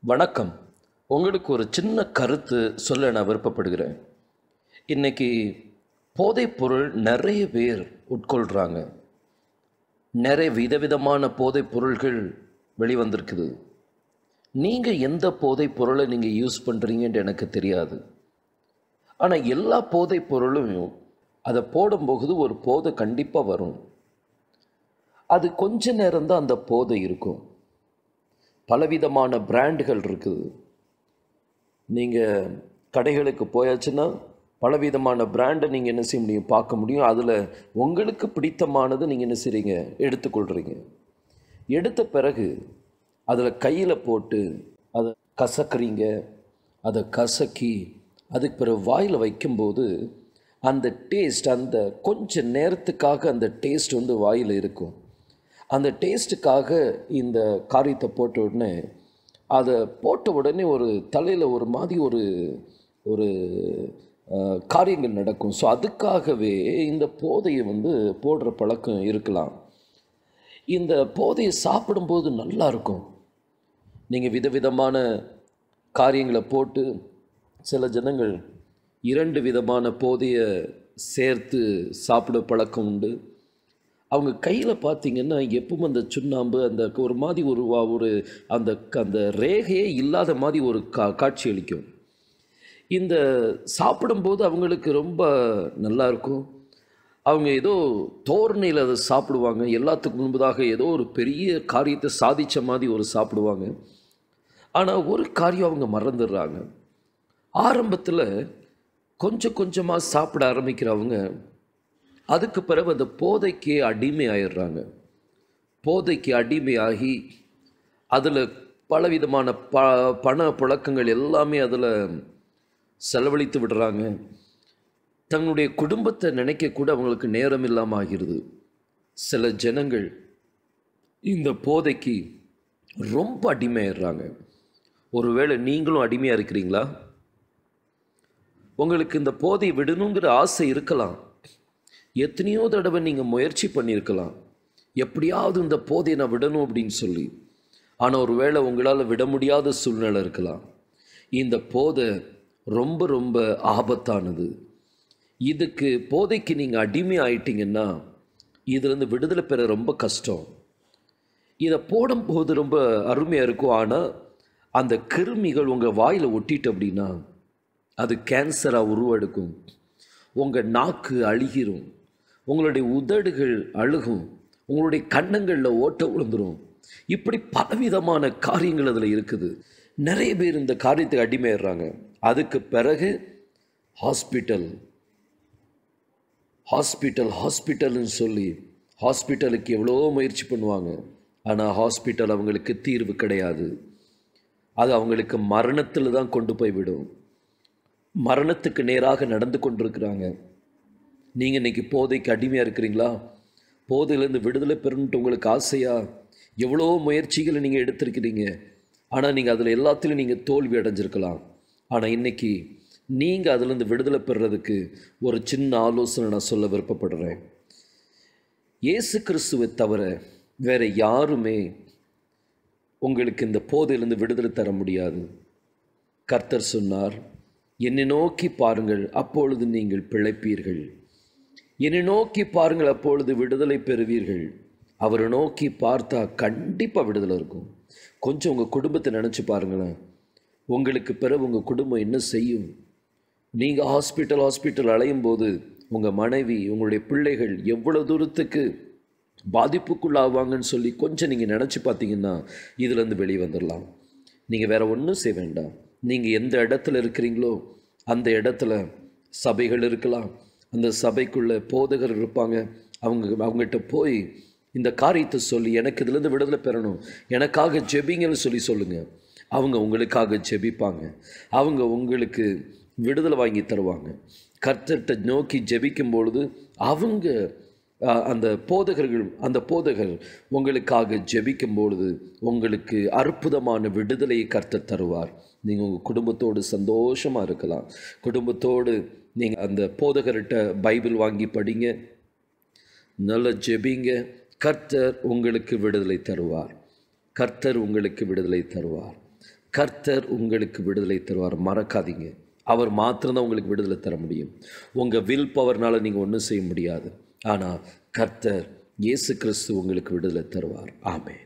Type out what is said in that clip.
வணக்கம். உங்களுக்கு ஒரு சின்ன கருத்து சொல்ல நான் விருப்பப்படுகிறேன். இன்னைக்கு போதைப்பொருள் நிறைய பேர் உட்கொள்கிறாங்க. நிறைய விதவிதமான போதைப் பொருள்கள் வெளிவந்திருக்குது. நீங்கள் எந்த போதைப் பொருளை நீங்கள் யூஸ் பண்ணுறீங்கன்னு எனக்கு தெரியாது. ஆனால் எல்லா போதைப் பொருளும் அதை போடும்போது ஒரு போதை கண்டிப்பாக வரும். அது கொஞ்ச நேரம்தான் அந்த போதை இருக்கும். பலவிதமான பிராண்டுகள் இருக்குது. நீங்கள் கடைகளுக்கு போயாச்சுன்னா பலவிதமான பிராண்டை நீங்கள் என்ன செய்ய முடியும், பார்க்க முடியும். அதில் உங்களுக்கு பிடித்தமானது நீங்கள் என்ன செய்கிறீங்க, எடுத்துக்கொள்கிறீங்க. எடுத்த பிறகு அதில் கையில் போட்டு அதை கசக்குறீங்க. அதை கசக்கி அதுக்கு பிறகு வாயில் வைக்கும்போது அந்த டேஸ்ட், அந்த கொஞ்ச நேரத்துக்காக அந்த டேஸ்ட் வாயில் இருக்கும். அந்த டேஸ்ட்டுக்காக இந்த காரியத்தை போட்ட உடனே அதை போட்ட உடனே ஒரு தலையில் ஒரு மாதிரி ஒரு ஒரு காரியங்கள் நடக்கும். ஸோ அதுக்காகவே இந்த போதையை போடுற பழக்கம் இருக்கலாம். இந்த போதையை சாப்பிடும்போது நல்லா இருக்கும். நீங்கள் விதவிதமான காரியங்களை போட்டு, சில ஜனங்கள் 2 விதமான போதையை சேர்த்து சாப்பிட பழக்கம் உண்டு. அவங்க கையில் பார்த்தீங்கன்னா எப்பவும் அந்த சுண்ணாம்பு, அந்த ஒரு மாதிரி ஒரு அந்த அந்த ரேகையே இல்லாத மாதிரி ஒரு காட்சி அளிக்கும். இந்த சாப்பிடும்போது அவங்களுக்கு ரொம்ப நல்லா இருக்கும். அவங்க ஏதோ தோரணையில் அதை சாப்பிடுவாங்க. எல்லாத்துக்கும் முன்பதாக ஏதோ ஒரு பெரிய காரியத்தை சாதித்த மாதிரி ஒரு சாப்பிடுவாங்க. ஆனால் ஒரு காரியம் அவங்க மறந்துடுறாங்க. ஆரம்பத்தில் கொஞ்சம் கொஞ்சமாக சாப்பிட ஆரம்பிக்கிறவங்க அதுக்கு பிறகு அந்த போதைக்கு அடிமை ஆயிடுறாங்க. போதைக்கு அடிமையாகி அதில் பலவிதமான பண புழக்கங்கள் எல்லாமே அதில் செலவழித்து விடுறாங்க. தன்னுடைய குடும்பத்தை நினைக்கக்கூட அவங்களுக்கு நேரம் இல்லாமல் ஆகிறது. சில ஜனங்கள் இந்த போதைக்கு ரொம்ப அடிமையாயிடுறாங்க. ஒருவேளை நீங்களும் அடிமையாக இருக்கிறீங்களா? உங்களுக்கு இந்த போதை விடணுங்கிற ஆசை இருக்கலாம். எத்தனையோ தடவை நீங்கள் முயற்சி பண்ணியிருக்கலாம், எப்படியாவது இந்த போதையை நான் விடணும் அப்படின்னு சொல்லி. ஆனால் ஒரு வேளை உங்களால் விட முடியாத சூழ்நிலை இருக்கலாம். இந்த போதை ரொம்ப ரொம்ப ஆபத்தானது. இதுக்கு போதைக்கு நீங்கள் அடிமை ஆயிட்டீங்கன்னா இதுலேருந்து விடுதலை பெற ரொம்ப கஷ்டம். இதை போடும்போது ரொம்ப அருமையாக இருக்கும். ஆனால் அந்த கிருமிகள் உங்கள் வாயில் ஒட்டிட்டு அப்படின்னா அது கேன்சராக உருவெடுக்கும். உங்கள் நாக்கு அழுகிரும், உங்களுடைய உதடுகள் அழுகும், உங்களுடைய கன்னங்களில் ஓட்ட விழுந்துடும். இப்படி பலவிதமான காரியங்கள் அதில் இருக்குது. நிறைய பேர் இந்த காரியத்துக்கு அடிமையிடுறாங்க. அதுக்கு பிறகு ஹாஸ்பிட்டல் ஹாஸ்பிட்டல் ஹாஸ்பிட்டல்னு சொல்லி ஹாஸ்பிட்டலுக்கு எவ்வளோ முயற்சி பண்ணுவாங்க. ஆனால் ஹாஸ்பிட்டல் அவங்களுக்கு தீர்வு கிடையாது. அது அவங்களுக்கு மரணத்தில் தான் கொண்டு போய் விடும். மரணத்துக்கு நேராக நடந்து கொண்டிருக்கிறாங்க. நீங்கள் இன்றைக்கி போதைக்கு அடிமையாக இருக்கிறீங்களா? போதையிலேருந்து விடுதலை பெறணுன்ட்டு உங்களுக்கு ஆசையா? எவ்வளோ முயற்சிகளை நீங்கள் எடுத்திருக்கிறீங்க. ஆனால் நீங்கள் அதில் எல்லாத்துலேயும் நீங்கள் தோல்வி அடைஞ்சிருக்கலாம். ஆனால் இன்றைக்கி நீங்கள் அதிலேருந்து விடுதலை பெறுறதுக்கு ஒரு சின்ன ஆலோசனை நான் சொல்ல விருப்பப்படுறேன். இயேசு கிறிஸ்துவை தவிர வேறு யாருமே உங்களுக்கு இந்த போதையிலேருந்து விடுதலை தர முடியாது. கர்த்தர் சொன்னார், என்னை நோக்கி பாருங்கள், அப்பொழுது நீங்கள் பிழைப்பீர்கள். என்னை நோக்கி பாருங்கள், அப்பொழுது விடுதலை பெறுவீர்கள். அவரை நோக்கி பார்த்தா கண்டிப்பாக விடுதலை இருக்கும். கொஞ்சம் உங்கள் குடும்பத்தை நினச்சி பாருங்களேன். உங்களுக்கு பிறகு உங்கள் குடும்பம் என்ன செய்யும்? நீங்கள் ஹாஸ்பிட்டல் அலையும் போது உங்கள் மனைவி, உங்களுடைய பிள்ளைகள் எவ்வளோ தூரத்துக்கு பாதிப்புக்குள்ளாவாங்கன்னு சொல்லி கொஞ்சம் நீங்கள் நினச்சி பார்த்தீங்கன்னா இதுலேருந்து வெளியே வந்துடலாம். நீங்கள் வேறு ஒன்றும் செய்ய வேண்டாம். நீங்கள் எந்த இடத்துல இருக்கிறீங்களோ அந்த இடத்துல சபைகள் இருக்கலாம். அந்த சபைக்குள்ளே போதகர் இருப்பாங்க. அவங்ககிட்ட போய் இந்த காரியத்தை சொல்லி, எனக்கு இதுலேருந்து விடுதலை பெறணும், எனக்காக ஜெபிங்கன்னு சொல்லி சொல்லுங்கள். அவங்க உங்களுக்காக ஜெபிப்பாங்க. அவங்க உங்களுக்கு விடுதலை வாங்கி தருவாங்க. கர்த்தர்கிட்ட நோக்கி ஜெபிக்கும் பொழுது அவங்க அந்த போதகர் உங்களுக்காக ஜெபிக்கும் பொழுது உங்களுக்கு அற்புதமான விடுதலையை கர்த்தர் தருவார். நீங்கள் உங்கள் குடும்பத்தோடு சந்தோஷமாக இருக்கலாம். குடும்பத்தோடு நீங்கள் அந்த போதகர்கிட்ட பைபிள் வாங்கி படிங்க, நல்ல ஜெபிங்க. கர்த்தர் உங்களுக்கு விடுதலை தருவார். கர்த்தர் உங்களுக்கு விடுதலை தருவார். கர்த்தர் உங்களுக்கு விடுதலை தருவார், மறக்காதீங்க. அவர் மாத்திரம்தான் உங்களுக்கு விடுதலை தர முடியும். உங்கள் வில் பவர்னால் நீங்கள் ஒன்றும் செய்ய முடியாது. ஆனால் கர்த்தர் இயேசு கிறிஸ்து உங்களுக்கு விடுதலை தருவார். ஆமென்.